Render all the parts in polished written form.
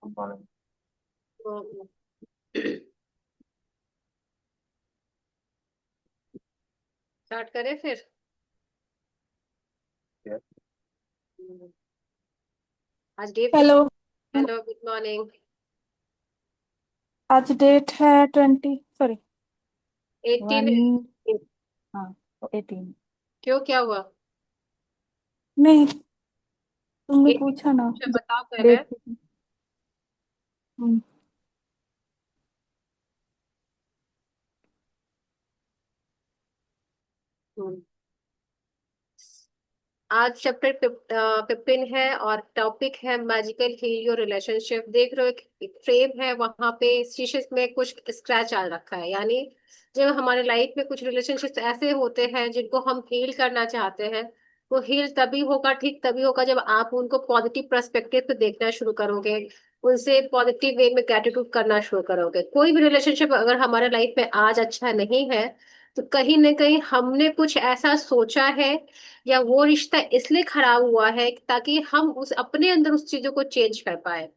Morning. तो start करें फिर। Yeah. आज डेट किस। हेलो। Hello, good morning. आज डेट है 20, सॉरी, 18। 1। हाँ, 18। क्यों, क्या हुआ? नहीं, तुमने 18 पूछा ना। अच्छा बताओ पहले। डेट। हम्म, हम्म। आज चैप्टर 15 है और टॉपिक है मैजिकल हील योर रिलेशनशिप। देख रहे हो एक फ्रेम है, वहां पे शीशे में कुछ स्क्रैच आ रखा है। यानी जब हमारे लाइफ में कुछ रिलेशनशिप ऐसे होते हैं जिनको हम हील करना चाहते हैं, वो हील तभी होगा, ठीक तभी होगा जब आप उनको पॉजिटिव पर्सपेक्टिव से देखना शुरू करोगे, उनसे पॉजिटिव वे में ग्रेटिट्यूड करना शुरू करोगे। कोई भी रिलेशनशिप अगर हमारे लाइफ में आज अच्छा नहीं है, तो कहीं ना कहीं हमने कुछ ऐसा सोचा है, या वो रिश्ता इसलिए खराब हुआ है ताकि हम उस अपने अंदर उस चीजों को चेंज कर पाए।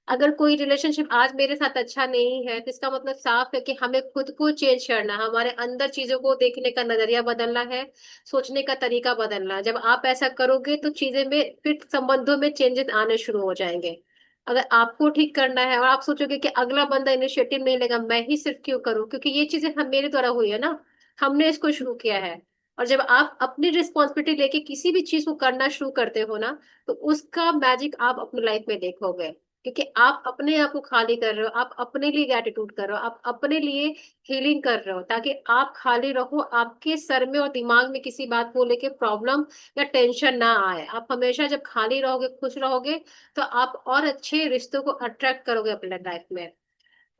अगर कोई रिलेशनशिप आज मेरे साथ अच्छा नहीं है, तो इसका मतलब साफ है कि हमें खुद को चेंज करना, हमारे अंदर चीजों को देखने का नजरिया बदलना है, सोचने का तरीका बदलना है। जब आप ऐसा करोगे तो चीजें में फिर संबंधों में चेंजेस आने शुरू हो जाएंगे। अगर आपको ठीक करना है और आप सोचोगे कि अगला बंदा इनिशिएटिव नहीं लेगा, मैं ही सिर्फ क्यों करूं, क्योंकि ये चीजें हम मेरे द्वारा हुई है ना, हमने इसको शुरू किया है। और जब आप अपनी रिस्पॉन्सिबिलिटी लेके किसी भी चीज को करना शुरू करते हो ना, तो उसका मैजिक आप अपनी लाइफ में देखोगे। क्योंकि आप अपने आप को खाली कर रहे हो, आप अपने लिए ग्रेटिट्यूड कर रहे हो, आप अपने लिए हीलिंग कर रहे हो, ताकि आप खाली रहो, आपके सर में और दिमाग में किसी बात को लेके प्रॉब्लम या टेंशन ना आए। आप हमेशा जब खाली रहोगे, खुश रहोगे, तो आप और अच्छे रिश्तों को अट्रैक्ट करोगे अपने लाइफ में।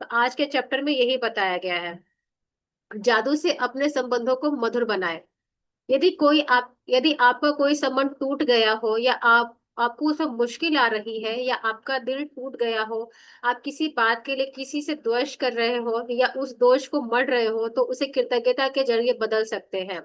तो आज के चैप्टर में यही बताया गया है। जादू से अपने संबंधों को मधुर बनाए। यदि आपका कोई संबंध टूट गया हो, या आपको उसमें मुश्किल आ रही है, या आपका दिल टूट गया हो, आप किसी बात के लिए किसी से द्वेष कर रहे हो या उस दोष को मढ़ रहे हो, तो उसे कृतज्ञता के जरिए बदल सकते हैं।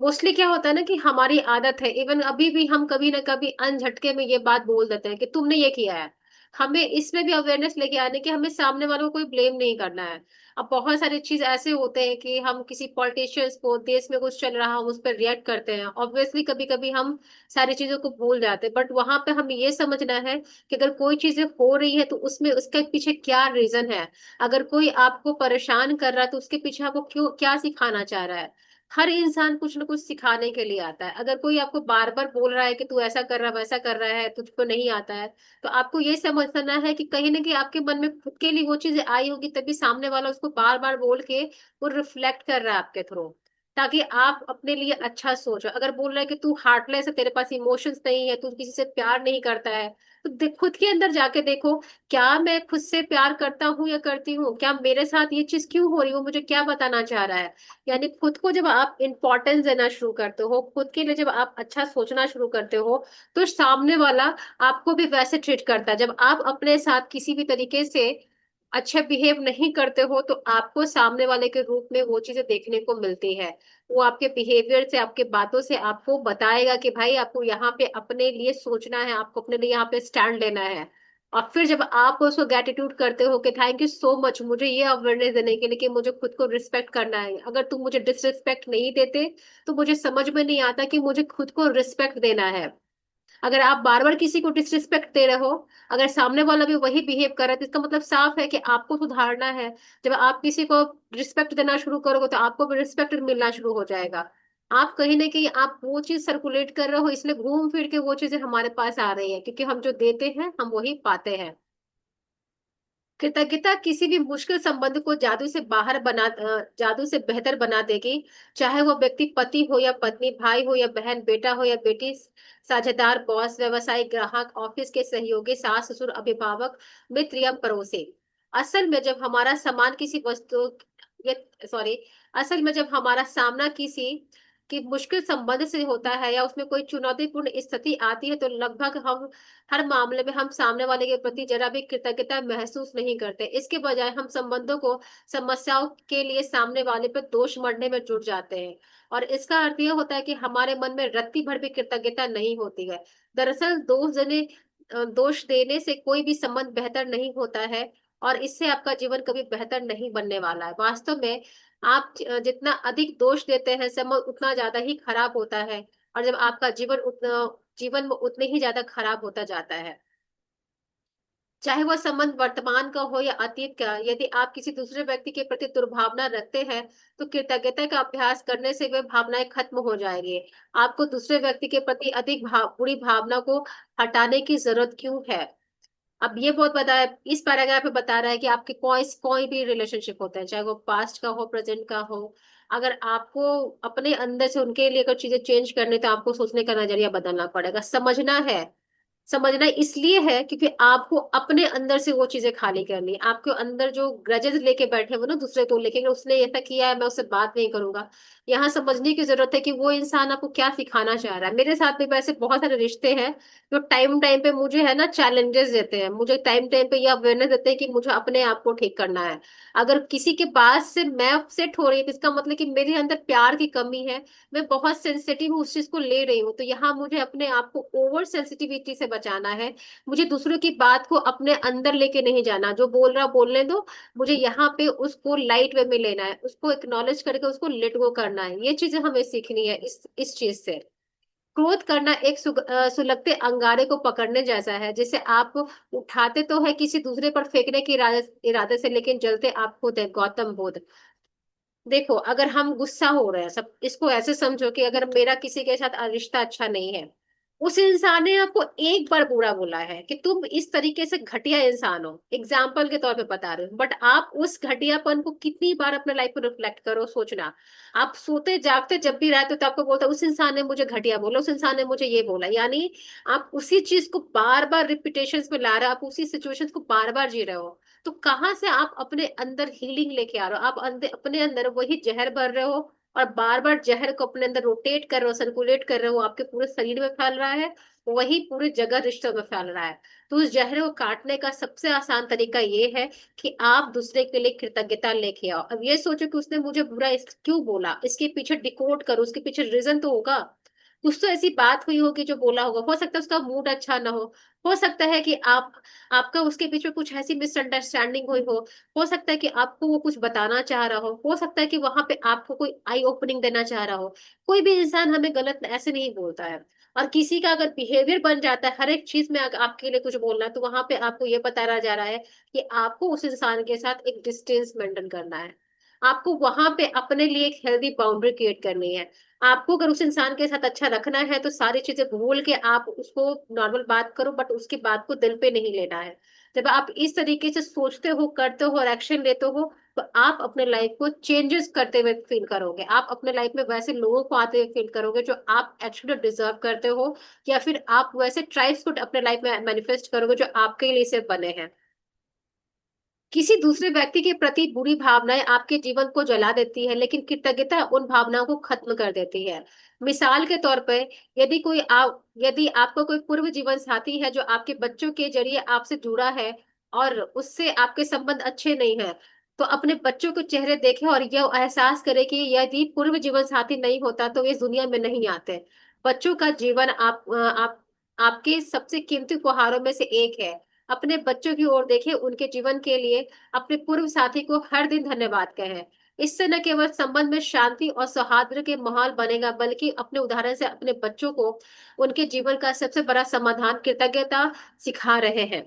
मोस्टली क्या होता है ना, कि हमारी आदत है, इवन अभी भी हम कभी ना कभी अनझटके में ये बात बोल देते हैं कि तुमने ये किया है। हमें इसमें भी अवेयरनेस लेके आने की, हमें सामने वालों को कोई ब्लेम नहीं करना है। अब बहुत सारी चीज ऐसे होते हैं कि हम किसी पॉलिटिशियंस को, देश में कुछ चल रहा हम उस पर रिएक्ट करते हैं, ऑब्वियसली कभी कभी हम सारी चीजों को भूल जाते हैं, बट वहां पे हमें ये समझना है कि अगर कोई चीजें हो रही है तो उसमें उसके पीछे क्या रीजन है। अगर कोई आपको परेशान कर रहा है तो उसके पीछे आपको क्यों, क्या सिखाना चाह रहा है। हर इंसान कुछ ना कुछ सिखाने के लिए आता है। अगर कोई आपको बार बार बोल रहा है कि तू ऐसा कर रहा है, वैसा कर रहा है, तुझको नहीं आता है, तो आपको ये समझना है कि कहीं ना कहीं आपके मन में खुद के लिए वो चीजें आई होगी, तभी सामने वाला उसको बार बार बोल के वो रिफ्लेक्ट कर रहा है आपके थ्रू, ताकि आप अपने लिए अच्छा सोचो। अगर बोल रहा है कि तू हार्टलेस है, तेरे पास इमोशंस नहीं है, तू किसी से प्यार नहीं करता है, तो खुद के अंदर जाके देखो, क्या मैं खुद से प्यार करता हूँ या करती हूँ, क्या मेरे साथ ये चीज क्यों हो रही है, वो मुझे क्या बताना चाह रहा है। यानी खुद को जब आप इंपॉर्टेंस देना शुरू करते हो, खुद के लिए जब आप अच्छा सोचना शुरू करते हो, तो सामने वाला आपको भी वैसे ट्रीट करता है। जब आप अपने साथ किसी भी तरीके से अच्छे बिहेव नहीं करते हो, तो आपको सामने वाले के रूप में वो चीजें देखने को मिलती है। वो आपके बिहेवियर से, आपके बातों से आपको बताएगा कि भाई आपको यहाँ पे अपने लिए सोचना है, आपको अपने लिए यहाँ पे स्टैंड लेना है। और फिर जब आप उसको ग्रेटिट्यूड करते हो कि थैंक यू सो मच मुझे ये अवेयरनेस देने के लिए कि मुझे खुद को रिस्पेक्ट करना है, अगर तुम मुझे डिसरिस्पेक्ट नहीं देते तो मुझे समझ में नहीं आता कि मुझे खुद को रिस्पेक्ट देना है। अगर आप बार बार किसी को डिसरिस्पेक्ट दे रहे हो, अगर सामने वाला भी वही बिहेव कर रहा है, तो इसका मतलब साफ है कि आपको सुधारना है। जब आप किसी को रिस्पेक्ट देना शुरू करोगे, तो आपको भी रिस्पेक्ट मिलना शुरू हो जाएगा। आप कहीं ना कहीं आप वो चीज सर्कुलेट कर रहे हो, इसलिए घूम फिर के वो चीजें हमारे पास आ रही है, क्योंकि हम जो देते हैं हम वही पाते हैं। कृतज्ञता किसी भी मुश्किल संबंध को जादू से बेहतर बना देगी। चाहे वो व्यक्ति पति हो या पत्नी, भाई हो या बहन, बेटा हो या बेटी, साझेदार, बॉस, व्यवसायिक, ग्राहक, ऑफिस के सहयोगी, सास ससुर, अभिभावक, मित्र या पड़ोसी। असल में जब हमारा सामान किसी वस्तु या सॉरी असल में जब हमारा सामना किसी कि मुश्किल संबंध से होता है, या उसमें कोई चुनौतीपूर्ण स्थिति आती है, तो लगभग हम हर मामले में हम सामने वाले के प्रति जरा भी कृतज्ञता महसूस नहीं करते। इसके बजाय हम संबंधों को समस्याओं के लिए सामने वाले पर दोष मढ़ने में जुट जाते हैं। और इसका अर्थ यह होता है कि हमारे मन में रत्ती भर भी कृतज्ञता नहीं होती है। दरअसल दोष जने दोष देने से कोई भी संबंध बेहतर नहीं होता है, और इससे आपका जीवन कभी बेहतर नहीं बनने वाला है। वास्तव में आप जितना अधिक दोष देते हैं, संबंध उतना ज्यादा ही खराब होता है, और जब आपका जीवन में उतने ही ज्यादा खराब होता जाता है। चाहे वह संबंध वर्तमान का हो या अतीत का, यदि आप किसी दूसरे व्यक्ति के प्रति दुर्भावना रखते हैं, तो कृतज्ञता का अभ्यास करने से वे भावनाएं खत्म हो जाएंगी। आपको दूसरे व्यक्ति के प्रति अधिक बुरी भावना को हटाने की जरूरत क्यों है? अब ये बहुत बताया, इस पैराग्राफ में बता रहा है कि आपके कोई भी रिलेशनशिप होता है, चाहे वो पास्ट का हो, प्रेजेंट का हो, अगर आपको अपने अंदर से उनके लिए अगर चीजें चेंज करनी, तो आपको सोचने का नजरिया बदलना पड़ेगा। समझना इसलिए है क्योंकि आपको अपने अंदर से वो चीजें खाली करनी है। आपके अंदर जो ग्रजेस लेके बैठे हो ना दूसरे को लेके, उसने ऐसा किया है मैं उससे बात नहीं करूंगा, यहाँ समझने की जरूरत है कि वो इंसान आपको क्या सिखाना चाह रहा है। मेरे साथ भी वैसे बहुत सारे रिश्ते हैं जो टाइम टाइम पे मुझे है ना चैलेंजेस देते हैं, मुझे टाइम टाइम पे यह अवेयरनेस देते हैं कि मुझे अपने आप को ठीक करना है। अगर किसी के बात से मैं अपसेट हो रही हूँ, तो इसका मतलब कि मेरे अंदर प्यार की कमी है, मैं बहुत सेंसिटिव हूँ, उस चीज को ले रही हूँ। तो यहाँ मुझे अपने आप को ओवर सेंसिटिविटी से बचाना है। मुझे दूसरों की बात को अपने अंदर लेके नहीं जाना, जो बोल रहा बोलने दो, मुझे यहाँ पे उसको लाइट वे में लेना है, उसको एक्नॉलेज करके उसको लेट गो करना है। ये चीजें हमें सीखनी है इस चीज से। क्रोध करना एक सुलगते अंगारे को पकड़ने जैसा है, जिसे आप उठाते तो है किसी दूसरे पर फेंकने के इरादे से, लेकिन जलते आप खुद है। गौतम बुद्ध। देखो, अगर हम गुस्सा हो रहे हैं, सब इसको ऐसे समझो कि अगर मेरा किसी के साथ रिश्ता अच्छा नहीं है, उस इंसान ने आपको एक बार बुरा बोला है कि तुम इस तरीके से घटिया इंसान हो, एग्जाम्पल के तौर पे बता रहे हो, बट आप उस घटियापन को कितनी बार अपने लाइफ में रिफ्लेक्ट करो, सोचना। आप सोते जागते जब भी रहते हो तो आपको बोलता है उस इंसान ने मुझे घटिया बोला, उस इंसान ने मुझे ये बोला, यानी आप उसी चीज को बार बार रिपीटेशन में ला रहे हो, आप उसी सिचुएशन को बार बार जी रहे हो। तो कहाँ से आप अपने अंदर हीलिंग लेके आ रहे हो? आप अपने अंदर वही जहर भर रहे हो, और बार बार जहर को अपने अंदर रोटेट कर रहे हो, सर्कुलेट कर रहे हो, आपके पूरे शरीर में फैल रहा है, वही पूरी जगह रिश्तों में फैल रहा है। तो उस जहर को काटने का सबसे आसान तरीका ये है कि आप दूसरे के लिए कृतज्ञता लेके आओ। अब ये सोचो कि उसने मुझे बुरा क्यों बोला, इसके पीछे डिकोड करो, उसके पीछे रीजन तो होगा। कुछ तो ऐसी बात हुई होगी जो बोला होगा, हो सकता है उसका मूड अच्छा ना हो सकता है कि आपका उसके पीछे कुछ ऐसी मिसअंडरस्टैंडिंग हुई हो सकता है कि आपको वो कुछ बताना चाह रहा हो सकता है कि वहां पे आपको कोई आई ओपनिंग देना चाह रहा हो। कोई भी इंसान हमें गलत ऐसे नहीं बोलता है। और किसी का अगर बिहेवियर बन जाता है हर एक चीज में अगर आपके लिए कुछ बोलना है, तो वहां पे आपको ये बताया जा रहा है कि आपको उस इंसान के साथ एक डिस्टेंस मेंटेन करना है। आपको वहां पे अपने लिए एक हेल्दी बाउंड्री क्रिएट करनी है। आपको अगर उस इंसान के साथ अच्छा रखना है, तो सारी चीजें भूल के आप उसको नॉर्मल बात करो, बट उसकी बात को दिल पे नहीं लेना है। जब आप इस तरीके से सोचते हो, करते हो और एक्शन लेते हो, तो आप अपने लाइफ को चेंजेस करते हुए फील करोगे। आप अपने लाइफ में वैसे लोगों को आते हुए फील करोगे जो आप एक्चुअली डिजर्व करते हो, या फिर आप वैसे ट्राइब्स को अपने लाइफ में मैनिफेस्ट करोगे जो आपके लिए सिर्फ बने हैं। किसी दूसरे व्यक्ति के प्रति बुरी भावनाएं आपके जीवन को जला देती है, लेकिन कृतज्ञता उन भावनाओं को खत्म कर देती है। मिसाल के तौर पर, यदि आपका कोई पूर्व जीवन साथी है जो आपके बच्चों के जरिए आपसे जुड़ा है, और उससे आपके संबंध अच्छे नहीं है, तो अपने बच्चों के चेहरे देखें और यह एहसास करें कि यदि पूर्व जीवन साथी नहीं होता तो इस दुनिया में नहीं आते। बच्चों का जीवन आपके सबसे कीमती उपहारों में से एक है। अपने बच्चों की ओर देखें, उनके जीवन के लिए अपने पूर्व साथी को हर दिन धन्यवाद कहें। इससे न केवल संबंध में शांति और सौहार्द के माहौल बनेगा, बल्कि अपने उदाहरण से अपने बच्चों को उनके जीवन का सबसे बड़ा समाधान कृतज्ञता सिखा रहे हैं।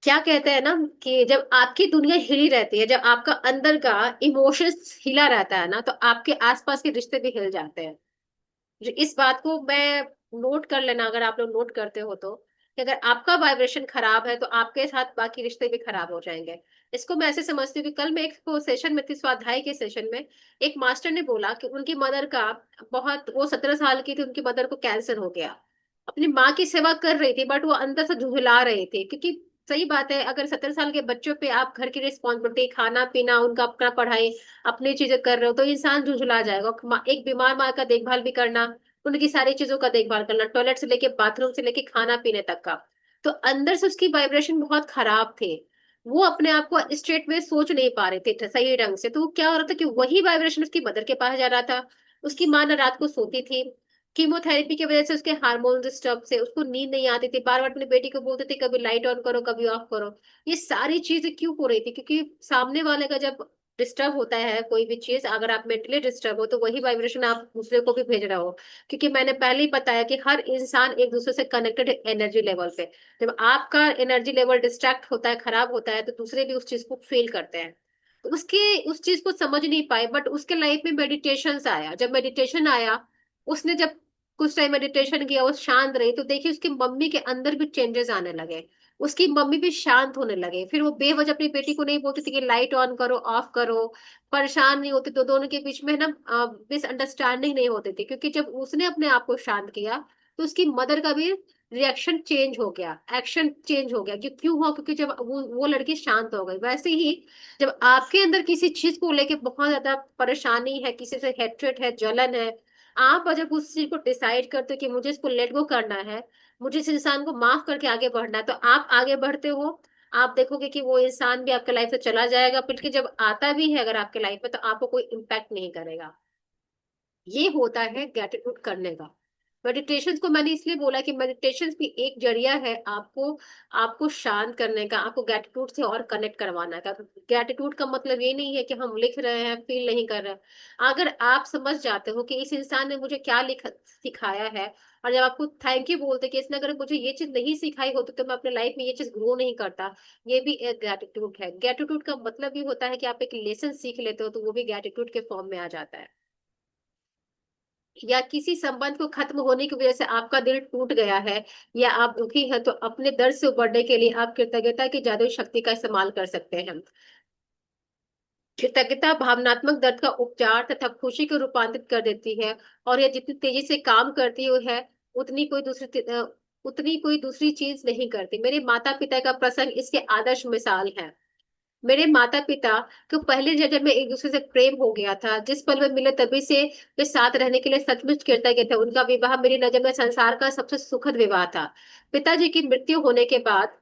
क्या कहते हैं ना कि जब आपकी दुनिया हिली रहती है, जब आपका अंदर का इमोशंस हिला रहता है ना, तो आपके आसपास के रिश्ते भी हिल जाते हैं। इस बात को मैं नोट कर लेना, अगर आप लोग नोट करते हो तो, कि अगर आपका वाइब्रेशन खराब है तो आपके साथ बाकी रिश्ते भी खराब हो जाएंगे। इसको मैं ऐसे समझती हूँ कि कल मैं एक सेशन में थी, स्वाध्याय के सेशन में, एक मास्टर ने बोला कि उनकी मदर का वो 17 साल की थी, उनकी मदर को कैंसर हो गया। अपनी माँ की सेवा कर रही थी, बट वो अंदर से झुंझला रही थी, क्योंकि सही बात है, अगर 17 साल के बच्चों पे आप घर की रिस्पॉन्सिबिलिटी, खाना पीना, उनका अपना पढ़ाई, अपनी चीजें कर रहे हो, तो इंसान झुंझला जाएगा। एक बीमार माँ का देखभाल भी करना, उनकी सारी चीजों का देखभाल करना, टॉयलेट से लेके बाथरूम से लेके खाना पीने तक का, तो अंदर से उसकी वाइब्रेशन बहुत खराब थे। वो अपने आप को स्ट्रेट में सोच नहीं पा रहे थे सही ढंग से। तो वो क्या हो रहा था कि वही वाइब्रेशन उसकी मदर के पास जा रहा था। उसकी माँ न रात को सोती थी, कीमोथेरेपी की वजह से उसके हार्मोन डिस्टर्ब से उसको नींद नहीं आती थी, बार बार अपनी बेटी को बोलते थे कभी लाइट ऑन करो कभी ऑफ करो। ये सारी चीजें क्यों हो रही थी? क्योंकि सामने वाले का जब डिस्टर्ब होता है कोई भी चीज, अगर आप मेंटली डिस्टर्ब हो तो वही वाइब्रेशन आप दूसरे को भी भेज रहे हो। क्योंकि मैंने पहले ही बताया कि हर इंसान एक दूसरे से कनेक्टेड है एनर्जी लेवल पे। जब आपका एनर्जी लेवल डिस्ट्रैक्ट होता है, खराब होता है, तो दूसरे भी उस चीज को फील करते हैं। तो उसके उस चीज को समझ नहीं पाए, बट उसके लाइफ में मेडिटेशन आया। जब मेडिटेशन आया, उसने जब कुछ टाइम मेडिटेशन किया, वो शांत रही, तो देखिए उसकी मम्मी के अंदर भी चेंजेस आने लगे। उसकी मम्मी भी शांत होने लगे। फिर वो बेवजह अपनी बेटी को नहीं बोलती थी कि लाइट ऑन करो ऑफ करो, परेशान नहीं होती। तो दोनों के बीच में ना मिसअंडरस्टैंडिंग नहीं होती थी, क्योंकि जब उसने अपने आप को शांत किया तो उसकी मदर का भी रिएक्शन चेंज हो गया, एक्शन चेंज हो गया। क्यों हुआ? क्योंकि जब वो लड़की शांत हो गई। वैसे ही जब आपके अंदर किसी चीज को लेके बहुत ज्यादा परेशानी है, किसी से हेट्रेट है, जलन है, आप जब उस चीज को डिसाइड करते हो कि मुझे इसको लेट गो करना है, मुझे इस इंसान को माफ करके आगे बढ़ना है, तो आप आगे बढ़ते हो। आप देखोगे कि वो इंसान भी आपके लाइफ से चला जाएगा, बल्कि जब आता भी है अगर आपके लाइफ में, तो आपको कोई इम्पैक्ट नहीं करेगा। ये होता है ग्रेटिट्यूड करने का। मेडिटेशन को मैंने इसलिए बोला कि मेडिटेशन भी एक जरिया है आपको आपको शांत करने का, आपको ग्रेटिट्यूड से और कनेक्ट करवाना का। ग्रेटिट्यूड का मतलब ये नहीं है कि हम लिख रहे हैं फील नहीं कर रहे हैं। अगर आप समझ जाते हो कि इस इंसान ने मुझे क्या लिख सिखाया है, और जब आपको थैंक यू बोलते कि इसने अगर मुझे ये चीज नहीं सिखाई होती तो मैं अपने लाइफ में ये चीज ग्रो नहीं करता, ये भी एक ग्रेटिट्यूड है। ग्रेटिट्यूड का मतलब ये होता है कि आप एक लेसन सीख लेते हो, तो वो भी ग्रेटिट्यूड के फॉर्म में आ जाता है। या किसी संबंध को खत्म होने की वजह से आपका दिल टूट गया है, या आप दुखी हैं, तो अपने दर्द से उबरने के लिए आप कृतज्ञता की जादुई शक्ति का इस्तेमाल कर सकते हैं। कृतज्ञता भावनात्मक दर्द का उपचार तथा खुशी को रूपांतरित कर देती है। और यह जितनी तेजी से काम करती है, उतनी कोई उतनी कोई दूसरी चीज नहीं करती। मेरे माता पिता का प्रसंग इसके आदर्श मिसाल है। मेरे माता पिता को पहले जन्म में एक दूसरे से प्रेम हो गया था। जिस पल में मिले तभी से वे साथ रहने के लिए सचमुच कृतज्ञ थे। उनका विवाह मेरी नजर में संसार का सबसे सुखद विवाह था। पिताजी की मृत्यु होने के बाद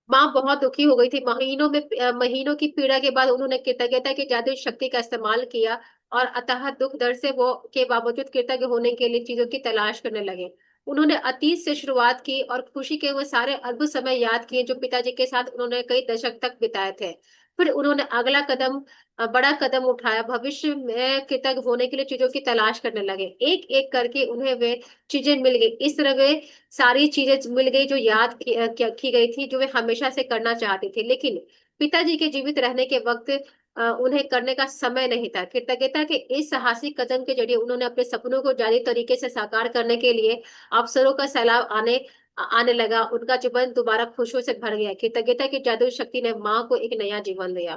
माँ बहुत दुखी हो गई थी। महीनों की पीड़ा के बाद उन्होंने कृतज्ञता की जादुई शक्ति का इस्तेमाल किया, और अतः दुख दर्द से वो के बावजूद कृतज्ञ होने के लिए चीजों की तलाश करने लगे। उन्होंने अतीत से शुरुआत की और खुशी के वो सारे अद्भुत समय याद किए जो पिताजी के साथ उन्होंने कई दशक तक बिताए थे। फिर उन्होंने अगला कदम बड़ा कदम उठाया। भविष्य में कृतज्ञ होने के लिए चीजों की तलाश करने लगे। एक एक करके उन्हें वे चीजें मिल गई। इस तरह वे सारी चीजें मिल गई जो याद की गई थी, जो वे हमेशा से करना चाहती थी। लेकिन पिताजी के जीवित रहने के वक्त उन्हें करने का समय नहीं था। कृतज्ञता के इस साहसिक कदम के जरिए उन्होंने अपने सपनों को जारी तरीके से साकार करने के लिए अवसरों का सैलाब आने आने लगा। उनका जीवन दोबारा खुशियों से भर गया। कृतज्ञता की जादुई शक्ति ने माँ को एक नया जीवन दिया।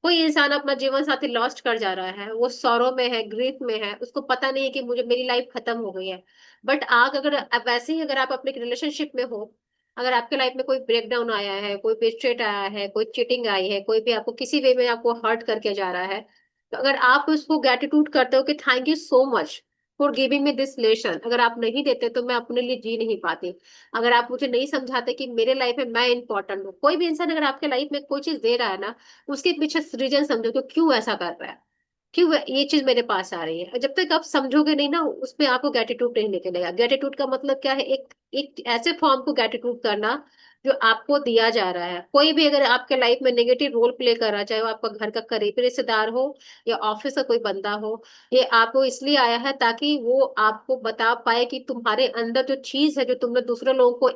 कोई इंसान अपना जीवन साथी लॉस्ट कर जा रहा है, वो सौरों में है, ग्रीफ में है, उसको पता नहीं है कि मुझे मेरी लाइफ खत्म हो गई है। बट आग अगर वैसे ही अगर आप अपने रिलेशनशिप में हो, अगर आपके लाइफ में कोई ब्रेक डाउन आया है, कोई बिट्रेट आया है, कोई चीटिंग आई है, कोई भी आपको किसी वे में आपको हर्ट करके जा रहा है, तो अगर आप उसको ग्रेटिट्यूड करते हो कि thank you so much for giving me this lesson, अगर आप नहीं देते तो मैं अपने लिए जी नहीं पाती। अगर आप मुझे नहीं समझाते कि मेरे लाइफ में मैं इंपॉर्टेंट हूँ, कोई भी इंसान अगर आपके लाइफ में कोई चीज दे रहा है ना, उसके पीछे रीजन समझो कि क्यों ऐसा कर रहा है, क्यों ये चीज मेरे पास आ रही है। जब तक आप समझोगे नहीं ना, उसमें आपको ग्रेटिट्यूड नहीं निकलेगा। ग्रेटिट्यूड का मतलब क्या है? एक ऐसे फॉर्म को ग्रेटिट्यूड करना जो आपको दिया जा रहा है। कोई भी अगर आपके लाइफ में नेगेटिव रोल प्ले कर रहा है, चाहे वो आपका घर का करीबी रिश्तेदार हो या ऑफिस का कोई बंदा हो, ये आपको इसलिए आया है ताकि वो आपको बता पाए कि तुम्हारे अंदर जो चीज है, जो तुमने दूसरे लोगों को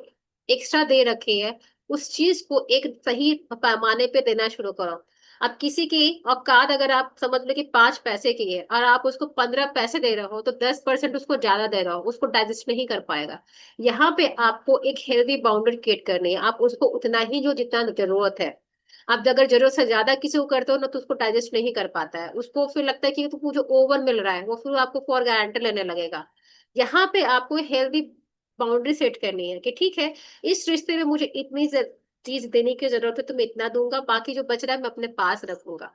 एक्स्ट्रा दे रखी है, उस चीज को एक सही पैमाने पे देना शुरू करो। अब किसी की औकात अगर आप समझ लो कि 5 पैसे की है, और आप उसको 15 पैसे दे रहे हो, तो 10% उसको ज्यादा दे रहे हो, उसको डाइजेस्ट नहीं कर पाएगा। यहाँ पे आपको एक हेल्दी बाउंड्री क्रिएट करनी है। आप उसको उतना ही जो जितना जरूरत है। आप अगर जरूरत से ज्यादा किसी को करते हो ना, तो उसको डाइजेस्ट नहीं कर पाता है, उसको फिर लगता है कि तो मुझे ओवर मिल रहा है, वो फिर आपको फॉर गारंटी लेने लगेगा। यहाँ पे आपको हेल्दी बाउंड्री सेट करनी है कि ठीक है, इस रिश्ते में मुझे इतनी चीज देने की जरूरत है तो मैं इतना दूंगा, बाकी जो बच रहा है मैं अपने पास रखूंगा।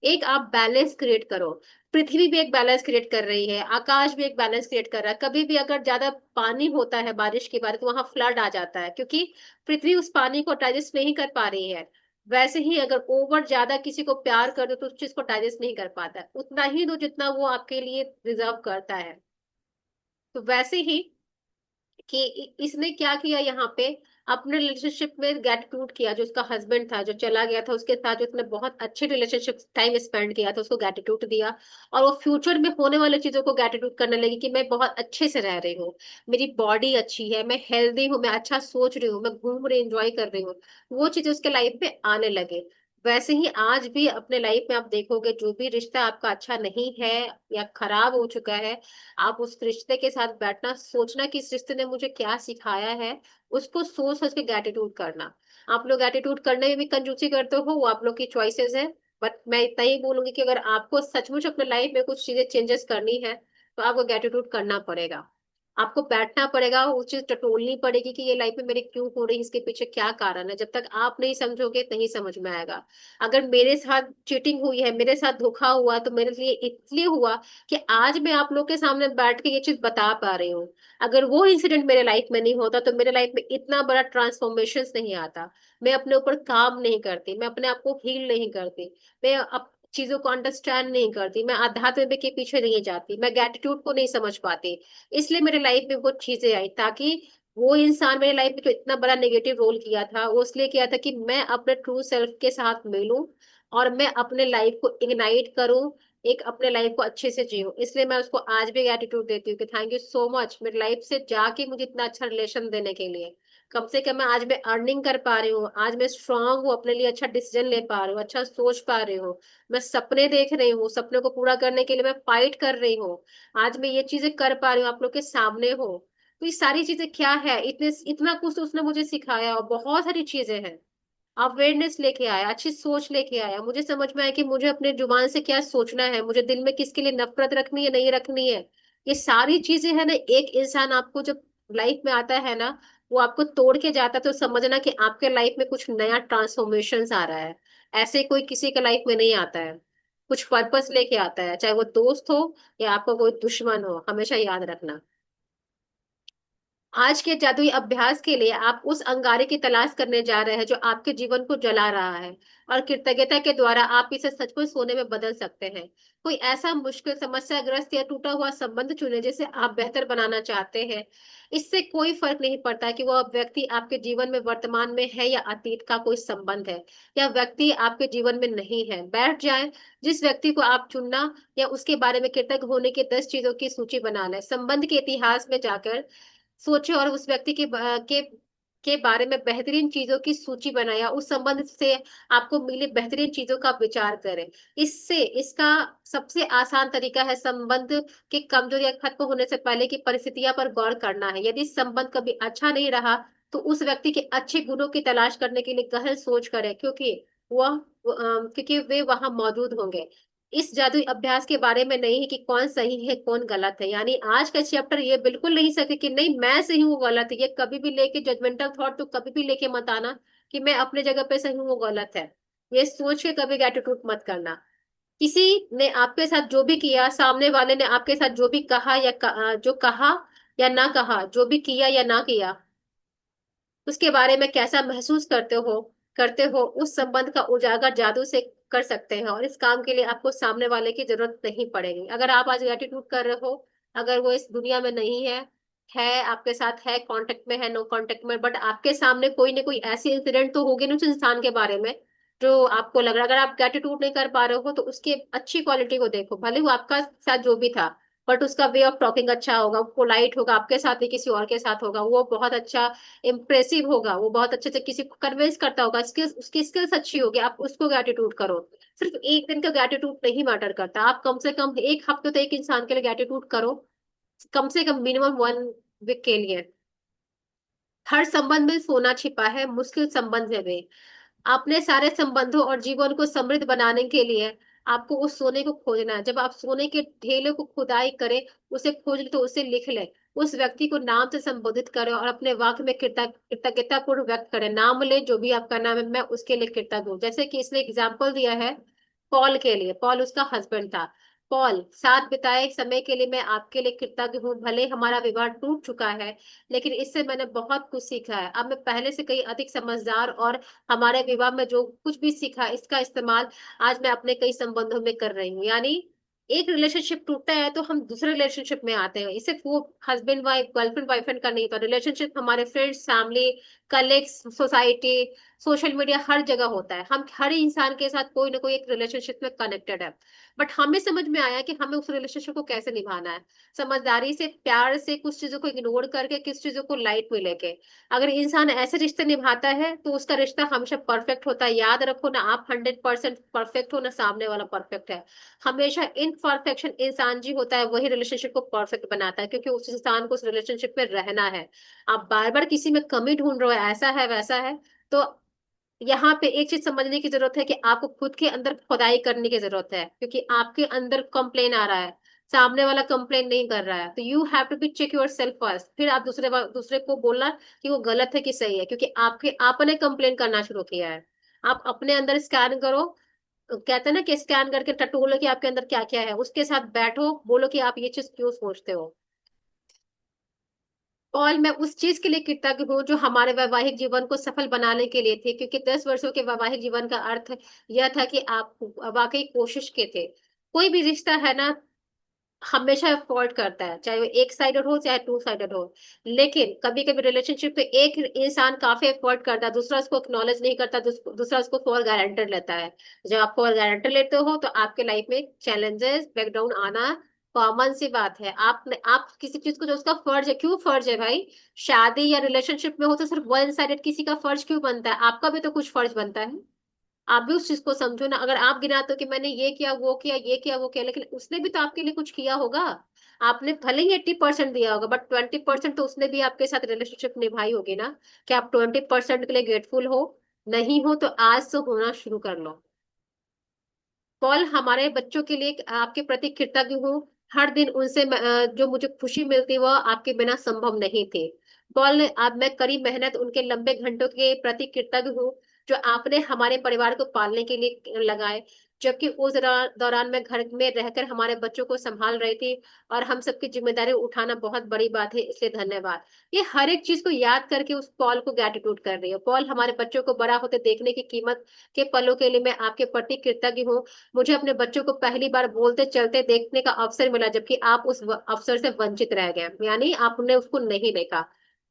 एक आप बैलेंस क्रिएट करो। पृथ्वी भी एक बैलेंस क्रिएट कर रही है, आकाश भी एक बैलेंस क्रिएट कर रहा है। कभी भी अगर ज्यादा पानी होता है बारिश के बाद, तो वहां फ्लड आ जाता है, क्योंकि पृथ्वी उस पानी को डाइजेस्ट नहीं कर पा रही है। वैसे ही अगर ओवर ज्यादा किसी को प्यार कर दो तो उस चीज को डाइजेस्ट नहीं कर पाता है, उतना ही दो जितना वो आपके लिए डिजर्व करता है। तो वैसे ही कि इसने क्या किया यहाँ पे, अपने रिलेशनशिप में गैटिट्यूड किया। जो उसका हस्बैंड था जो चला गया था, उसके साथ जो उसने बहुत अच्छे रिलेशनशिप टाइम स्पेंड किया था, उसको गैटिट्यूड दिया। और वो फ्यूचर में होने वाली चीजों को गैटिट्यूड करने लगी कि मैं बहुत अच्छे से रह रही हूँ, मेरी बॉडी अच्छी है, मैं हेल्दी हूँ, मैं अच्छा सोच रही हूँ, मैं घूम रही एंजॉय कर रही हूँ। वो चीजें उसके लाइफ में आने लगे। वैसे ही आज भी अपने लाइफ में आप देखोगे, जो भी रिश्ता आपका अच्छा नहीं है या खराब हो चुका है, आप उस रिश्ते के साथ बैठना, सोचना कि इस रिश्ते ने मुझे क्या सिखाया है, उसको सोच सोच के ग्रेटिट्यूड करना। आप लोग ग्रेटिट्यूड करने में भी कंजूसी करते हो, वो आप लोग की चॉइसेस है। बट मैं इतना ही बोलूंगी कि अगर आपको सचमुच अपने लाइफ में कुछ चीजें चेंजेस करनी है तो आपको ग्रेटिट्यूड करना पड़ेगा। आपको बैठना पड़ेगा, वो चीज टटोलनी पड़ेगी कि ये लाइफ में मेरे क्यों हो रही है, इसके पीछे क्या कारण है। जब तक आप नहीं समझोगे नहीं समझ में आएगा। अगर मेरे साथ चीटिंग हुई है, मेरे साथ धोखा हुआ, तो मेरे लिए इसलिए हुआ कि आज मैं आप लोग के सामने बैठ के ये चीज बता पा रही हूँ। अगर वो इंसिडेंट मेरे लाइफ में नहीं होता तो मेरे लाइफ में इतना बड़ा ट्रांसफॉर्मेशन नहीं आता। मैं अपने ऊपर काम नहीं करती, मैं अपने आप को हील नहीं करती, मैं अब चीजों को अंडरस्टैंड नहीं करती, मैं अध्यात्म के पीछे नहीं जाती, मैं ग्रेटिट्यूड को नहीं समझ पाती। इसलिए मेरे लाइफ में वो चीजें आई, ताकि वो इंसान मेरे लाइफ में जो इतना बड़ा नेगेटिव रोल किया था, वो इसलिए किया था कि मैं अपने ट्रू सेल्फ के साथ मिलूं और मैं अपने लाइफ को इग्नाइट करूं, एक अपने लाइफ को अच्छे से जियो। इसलिए मैं उसको आज भी एटीट्यूड देती हूँ कि थैंक यू सो मच मेरी लाइफ से जाके मुझे इतना अच्छा रिलेशन देने के लिए। कम से कम मैं आज मैं अर्निंग कर पा रही हूँ, आज मैं स्ट्रांग हूँ, अपने लिए अच्छा डिसीजन ले पा रही हूँ, अच्छा सोच पा रही हूँ, मैं सपने देख रही हूँ, सपने को पूरा करने के लिए मैं फाइट कर रही हूँ। आज मैं ये चीजें कर पा रही हूँ, आप लोग के सामने हो। तो ये सारी चीजें क्या है, इतने इतना कुछ तो उसने मुझे सिखाया, और बहुत सारी चीजें हैं। अवेयरनेस लेके आया, अच्छी सोच लेके आया, मुझे समझ में आया कि मुझे अपने जुबान से क्या सोचना है, मुझे दिल में किसके लिए नफरत रखनी है नहीं रखनी है। ये सारी चीजें है ना, एक इंसान आपको जब लाइफ में आता है ना, वो आपको तोड़ के जाता है, तो समझना कि आपके लाइफ में कुछ नया ट्रांसफॉर्मेशन आ रहा है। ऐसे कोई किसी के लाइफ में नहीं आता है, कुछ पर्पस लेके आता है, चाहे वो दोस्त हो या आपका कोई दुश्मन हो, हमेशा याद रखना। आज के जादुई अभ्यास के लिए आप उस अंगारे की तलाश करने जा रहे हैं जो आपके जीवन को जला रहा है, और कृतज्ञता के द्वारा आप इसे सचमुच सोने में बदल सकते हैं। कोई ऐसा मुश्किल, समस्याग्रस्त या टूटा हुआ संबंध चुने जिसे आप बेहतर बनाना चाहते हैं। इससे कोई फर्क नहीं पड़ता कि वह व्यक्ति आपके जीवन में वर्तमान में है या अतीत का कोई संबंध है, या व्यक्ति आपके जीवन में नहीं है। बैठ जाएं, जिस व्यक्ति को आप चुनना या उसके बारे में कृतज्ञ होने की 10 चीजों की सूची बना लें। संबंध के इतिहास में जाकर सोचे और उस व्यक्ति के बारे में बेहतरीन चीजों की सूची बनाया, उस संबंध से आपको मिली बेहतरीन चीजों का विचार करें। इससे इसका सबसे आसान तरीका है संबंध की कमजोरी या खत्म होने से पहले की परिस्थितियां पर गौर करना है। यदि संबंध कभी अच्छा नहीं रहा तो उस व्यक्ति के अच्छे गुणों की तलाश करने के लिए गहन सोच करें, क्योंकि वे वहां मौजूद होंगे। इस जादुई अभ्यास के बारे में नहीं है कि कौन सही है कौन गलत है, यानी आज का चैप्टर ये बिल्कुल नहीं सके कि नहीं मैं सही हूँ वो गलत है। ये कभी भी लेके जजमेंटल थॉट तो कभी भी लेके मत आना कि मैं अपने जगह पे सही हूँ वो गलत है। ये सोच के कभी एटीट्यूड मत करना। किसी ने आपके साथ जो भी किया, सामने वाले ने आपके साथ जो भी कहा जो कहा या ना कहा, जो भी किया या ना किया, उसके बारे में कैसा महसूस करते हो, उस संबंध का उजागर जादू से कर सकते हैं। और इस काम के लिए आपको सामने वाले की जरूरत नहीं पड़ेगी। अगर आप आज एटीट्यूड कर रहे हो, अगर वो इस दुनिया में नहीं है आपके साथ है कांटेक्ट में है नो कांटेक्ट में, बट आपके सामने कोई ना कोई ऐसी इंसिडेंट तो होगी ना उस इंसान के बारे में जो आपको लग रहा है। अगर आप एटीट्यूड नहीं कर पा रहे हो तो उसकी अच्छी क्वालिटी को देखो, भले वो आपका साथ जो भी था, बट उसका वे ऑफ टॉकिंग अच्छा होगा, पोलाइट होगा, आपके साथ नहीं किसी और के साथ होगा, वो बहुत अच्छा इम्प्रेसिव होगा, वो बहुत अच्छे से किसी को कन्विंस करता होगा, स्किल्स उसकी स्किल्स अच्छी होगी, आप उसको ग्रेटिट्यूड करो। सिर्फ एक दिन का ग्रेटिट्यूड नहीं मैटर करता, आप कम से कम एक हफ्ते तो एक इंसान के लिए ग्रेटिट्यूड करो, कम से कम मिनिमम 1 वीक के लिए। हर संबंध में सोना छिपा है, मुश्किल संबंध है वे। अपने सारे संबंधों और जीवन को समृद्ध बनाने के लिए आपको उस सोने को खोजना है। जब आप सोने के ढेले को खुदाई करें, उसे खोज ले तो उसे लिख ले, उस व्यक्ति को नाम से संबोधित करें और अपने वाक्य में कृतज्ञता पूर्ण व्यक्त करें। नाम ले, जो भी आपका नाम है, मैं उसके लिए कृतज्ञ हूँ। जैसे कि इसने एग्जाम्पल दिया है पॉल के लिए, पॉल उसका हस्बैंड था। पॉल, साथ बिताए समय के लिए मैं आपके लिए कृतज्ञ हूँ। भले हमारा विवाह टूट चुका है, लेकिन इससे मैंने बहुत कुछ सीखा है। अब मैं पहले से कहीं अधिक समझदार, और हमारे विवाह में जो कुछ भी सीखा इसका इस्तेमाल आज मैं अपने कई संबंधों में कर रही हूँ। यानी एक रिलेशनशिप टूटता है तो हम दूसरे रिलेशनशिप में आते हैं। इसे वो हस्बैंड वाइफ, गर्लफ्रेंड बॉयफ्रेंड का नहीं था। रिलेशनशिप हमारे friends, family, colleagues, society, social media, हर जगह होता है। हम हर इंसान के साथ कोई ना कोई एक रिलेशनशिप में कनेक्टेड है। बट हमें समझ में आया कि हमें उस रिलेशनशिप को कैसे निभाना है, समझदारी से, प्यार से, कुछ चीजों को इग्नोर करके, किस चीजों को लाइट में लेके। अगर इंसान ऐसे रिश्ते निभाता है तो उसका रिश्ता हमेशा परफेक्ट होता है। याद रखो ना, आप 100% परफेक्ट हो, ना सामने वाला परफेक्ट है। हमेशा इनपरफेक्शन इंसान जी होता है, वही रिलेशनशिप को परफेक्ट बनाता है, क्योंकि उस इंसान को उस रिलेशनशिप में रहना है। आप बार बार किसी में कमी ढूंढ रहे हो, ऐसा है वैसा है, तो यहाँ पे एक चीज समझने की जरूरत है कि आपको खुद के अंदर खुदाई करने की जरूरत है, क्योंकि आपके अंदर कंप्लेन आ रहा है, सामने वाला कंप्लेन नहीं कर रहा है। तो you have to be check yourself first, फिर आप दूसरे को बोलना कि वो गलत है कि सही है, क्योंकि आपने कंप्लेन करना शुरू किया है। आप अपने अंदर स्कैन करो। कहते हैं ना कि स्कैन करके टटोलो कि आपके अंदर क्या क्या है, उसके साथ बैठो, बोलो कि आप ये चीज क्यों सोचते हो। और मैं उस चीज के लिए कृतज्ञ हूँ जो हमारे वैवाहिक जीवन को सफल बनाने के लिए थी, क्योंकि 10 वर्षों के वैवाहिक जीवन का अर्थ यह था कि आप वाकई कोशिश के थे। कोई भी रिश्ता है ना, हमेशा एफोर्ड करता है, चाहे वो एक साइडेड हो चाहे टू साइडेड हो। लेकिन कभी कभी रिलेशनशिप पे एक इंसान काफी एफोर्ड करता है, दूसरा उसको एक्नॉलेज नहीं करता, दूसरा उसको फॉर गारंटेड लेता है। जब आप फॉर गारंटेड लेते हो तो आपके लाइफ में चैलेंजेस, बैकडाउन आना कॉमन सी बात है। आप किसी चीज को, जो उसका फर्ज है, क्यों फर्ज है भाई? शादी या रिलेशनशिप में हो तो सिर्फ वन साइडेड किसी का फर्ज क्यों बनता है? आपका भी तो कुछ फर्ज बनता है। आप भी उस चीज को समझो ना। अगर आप गिनाते हो कि मैंने ये किया, वो किया, ये किया, वो किया, लेकिन उसने भी तो आपके लिए कुछ किया होगा। आपने भले ही 80% दिया होगा, बट 20% तो उसने भी आपके साथ रिलेशनशिप निभाई होगी ना। क्या आप 20% के लिए ग्रेटफुल हो? नहीं हो तो आज से होना शुरू कर लो। पॉल, हमारे बच्चों के लिए आपके प्रति कृतज्ञ हूँ। हर दिन उनसे जो मुझे खुशी मिलती वह आपके बिना संभव नहीं थी। पॉल ने, अब मैं कड़ी मेहनत, उनके लंबे घंटों के प्रति कृतज्ञ हूँ जो आपने हमारे परिवार को पालने के लिए लगाए। जबकि उस दौरान मैं घर में रहकर हमारे बच्चों को संभाल रही थी, और हम सबकी जिम्मेदारी उठाना बहुत बड़ी बात है, इसलिए धन्यवाद। ये हर एक चीज को याद करके उस पॉल को ग्रेटिट्यूड कर रही है। पॉल, हमारे बच्चों को बड़ा होते देखने की कीमत के पलों के लिए मैं आपके प्रति कृतज्ञ हूँ। मुझे अपने बच्चों को पहली बार बोलते चलते देखने का अवसर मिला, जबकि आप उस अवसर से वंचित रह गए, यानी आपने उसको नहीं देखा।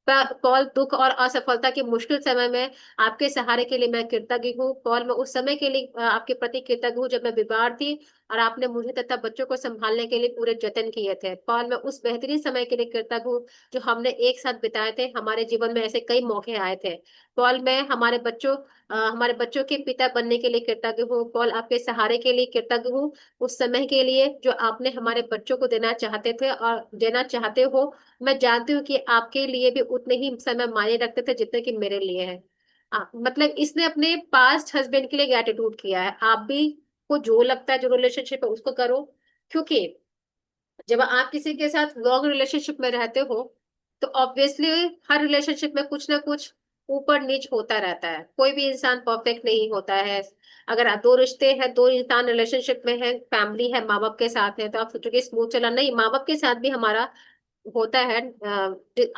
पॉल, दुख और असफलता के मुश्किल समय में आपके सहारे के लिए मैं कृतज्ञ हूँ। पॉल, मैं उस समय के लिए आपके प्रति कृतज्ञ हूँ जब मैं बीमार थी, और आपने मुझे तथा बच्चों को संभालने के लिए पूरे जतन किए थे। पॉल, मैं उस बेहतरीन समय के लिए कृतज्ञ हूँ जो हमने एक साथ बिताए थे। हमारे जीवन में ऐसे कई मौके आए थे। पॉल, मैं हमारे बच्चों के पिता बनने के लिए कृतज्ञ हूँ। पॉल, आपके सहारे के लिए कृतज्ञ हूँ, उस समय के लिए जो आपने हमारे बच्चों को देना चाहते थे और देना चाहते हो। मैं जानती हूँ कि आपके लिए भी उतने ही समय मायने रखते थे जितने कि मेरे लिए है। मतलब इसने अपने पास्ट हस्बैंड के लिए ग्रेटिट्यूड किया है। आप भी को जो लगता है, जो रिलेशनशिप है उसको करो, क्योंकि जब आप किसी के साथ लॉन्ग रिलेशनशिप में रहते हो तो ऑब्वियसली हर रिलेशनशिप में कुछ ना कुछ ऊपर नीच होता रहता है। कोई भी इंसान परफेक्ट नहीं होता है। अगर आप दो रिश्ते हैं, दो इंसान रिलेशनशिप में है, फैमिली है, माँ बाप के साथ है, तो आप सोचोगे स्मूथ चला, नहीं, माँ बाप के साथ भी हमारा होता है,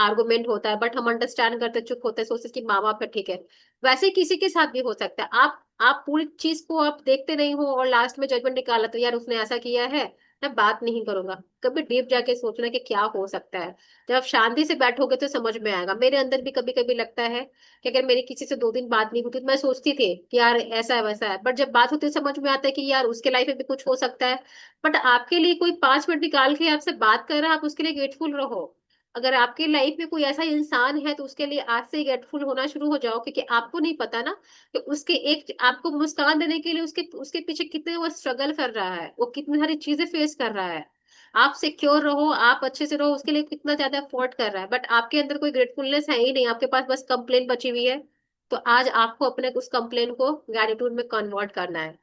आर्गुमेंट होता है, बट हम अंडरस्टैंड करते, चुप होते, सोचते कि माँ बाप है, ठीक है। वैसे ही किसी के साथ भी हो सकता है। आप पूरी चीज को आप देखते नहीं हो और लास्ट में जजमेंट निकाला तो यार उसने ऐसा किया है, मैं बात नहीं करूंगा। कभी डीप जाके सोचना कि क्या हो सकता है। जब आप शांति से बैठोगे तो समझ में आएगा। मेरे अंदर भी कभी कभी लगता है कि अगर मेरी किसी से 2 दिन बात नहीं होती तो मैं सोचती थी कि यार ऐसा है वैसा है, बट जब बात होती है समझ में आता है कि यार उसके लाइफ में भी कुछ हो सकता है। बट आपके लिए कोई 5 मिनट निकाल के आपसे बात कर रहा है, आप उसके लिए ग्रेटफुल रहो। अगर आपके लाइफ में कोई ऐसा इंसान है तो उसके लिए आज से ग्रेटफुल होना शुरू हो जाओ, क्योंकि आपको नहीं पता ना कि उसके एक आपको मुस्कान देने के लिए उसके उसके पीछे कितने वो स्ट्रगल कर रहा है, वो कितनी सारी चीजें फेस कर रहा है। आप सिक्योर रहो, आप अच्छे से रहो, उसके लिए कितना ज्यादा एफोर्ट कर रहा है, बट आपके अंदर कोई ग्रेटफुलनेस है ही नहीं, आपके पास बस कंप्लेन बची हुई है। तो आज आपको अपने उस कंप्लेन को ग्रेटिट्यूड में कन्वर्ट करना है।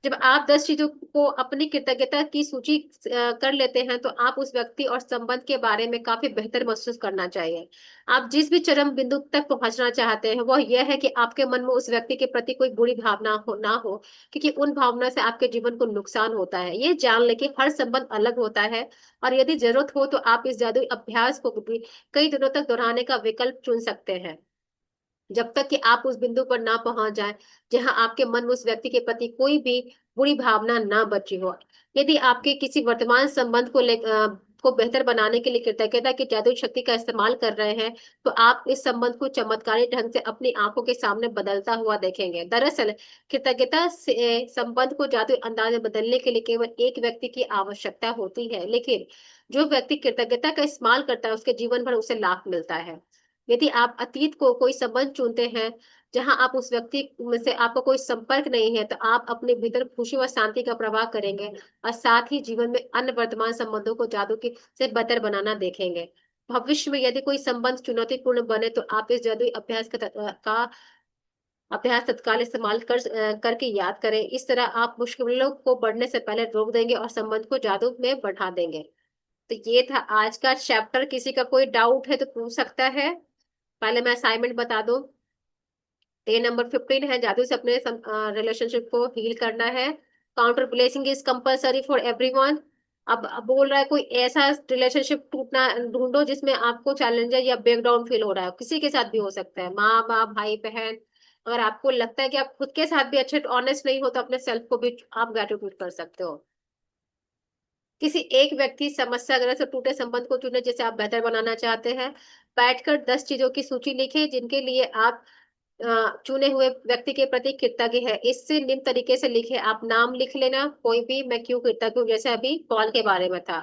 जब आप 10 चीजों को अपनी कृतज्ञता की सूची कर लेते हैं तो आप उस व्यक्ति और संबंध के बारे में काफी बेहतर महसूस करना चाहिए। आप जिस भी चरम बिंदु तक पहुंचना चाहते हैं वह यह है कि आपके मन में उस व्यक्ति के प्रति कोई बुरी भावना हो ना हो, क्योंकि उन भावना से आपके जीवन को नुकसान होता है। ये जान ले कि हर संबंध अलग होता है, और यदि जरूरत हो तो आप इस जादुई अभ्यास को भी कई दिनों तक दोहराने का विकल्प चुन सकते हैं, जब तक कि आप उस बिंदु पर ना पहुंच जाए जहां आपके मन में उस व्यक्ति के प्रति कोई भी बुरी भावना ना बची हो। यदि आपके किसी वर्तमान संबंध को बेहतर बनाने के लिए कृतज्ञता की जादुई शक्ति का इस्तेमाल कर रहे हैं, तो आप इस संबंध को चमत्कारी ढंग से अपनी आंखों के सामने बदलता हुआ देखेंगे। दरअसल कृतज्ञता से संबंध को जादुई अंदाज में बदलने के लिए केवल एक व्यक्ति की आवश्यकता होती है, लेकिन जो व्यक्ति कृतज्ञता का इस्तेमाल करता है उसके जीवन भर उसे लाभ मिलता है। यदि आप अतीत को कोई संबंध चुनते हैं जहां आप उस व्यक्ति में से आपका कोई संपर्क नहीं है, तो आप अपने भीतर खुशी व शांति का प्रवाह करेंगे, और साथ ही जीवन में अन्य वर्तमान संबंधों को जादू की से बेहतर बनाना देखेंगे। भविष्य में यदि कोई संबंध चुनौतीपूर्ण बने तो आप इस जादुई अभ्यास तत्काल इस्तेमाल करके याद करें। इस तरह आप मुश्किलों को बढ़ने से पहले रोक देंगे और संबंध को जादू में बढ़ा देंगे। तो ये था आज का चैप्टर। किसी का कोई डाउट है तो पूछ सकता है। पहले मैं असाइनमेंट बता दूं। डे नंबर 15 है, जादू से अपने रिलेशनशिप को हील करना है। Counter blessing is compulsory for everyone. अब बोल रहा है कोई ऐसा रिलेशनशिप टूटना ढूंढो जिसमें आपको चैलेंजर या ब्रेकडाउन फील हो रहा है, किसी के साथ भी हो सकता है, माँ बाप भाई बहन। अगर आपको लगता है कि आप खुद के साथ भी अच्छे ऑनेस्ट नहीं हो तो अपने सेल्फ को भी आप ग्रेटिट्यूड कर सकते हो। किसी एक व्यक्ति समस्या से टूटे संबंध को चुने जिसे आप बेहतर बनाना चाहते हैं। बैठकर 10 चीजों की सूची लिखें जिनके लिए आप चुने हुए व्यक्ति के प्रति कृतज्ञ है। इससे निम्न तरीके से लिखे, आप नाम लिख लेना कोई भी, मैं क्यों कृतज्ञ हूँ, जैसे अभी पॉल के बारे में था।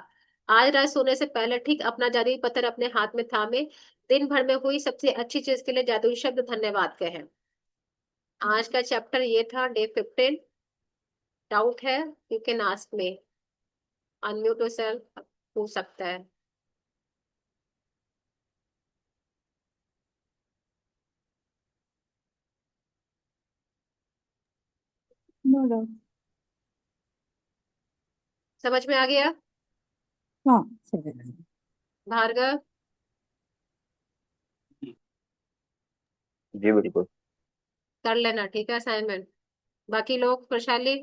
आज रात सोने से पहले ठीक अपना जादुई पत्थर अपने हाथ में थामे दिन भर में हुई सबसे अच्छी चीज के लिए जादुई शब्द धन्यवाद कहें। आज का चैप्टर ये था, डे 15। डाउट है you can ask me, unmute yourself, पूछ सकता है। No doubt. समझ में आ गया? हाँ सही। भार्गव? जी बिल्कुल। कर लेना ठीक है असाइनमेंट। बाकी लोग, खुशहाली?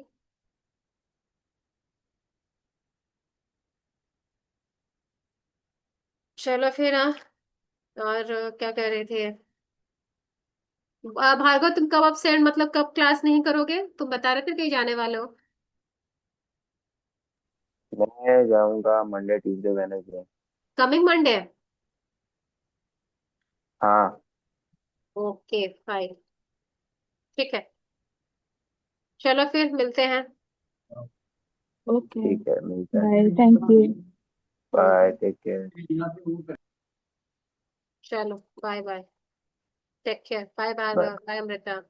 चलो फिर। हाँ, और क्या कह रहे थे? भार्गव तुम कब अपसेंट, मतलब कब क्लास नहीं करोगे? तुम बता रहे थे कहीं जाने वाले हो। मैं जाऊंगा Monday Tuesday Wednesday. Coming Monday? हाँ। ओके फाइन, ठीक है। चलो फिर मिलते हैं। ओके ठीक है, मिलते हैं। Bye, thank you. Bye, take care. चलो bye bye, take care, bye bye bye. Bye Amrita.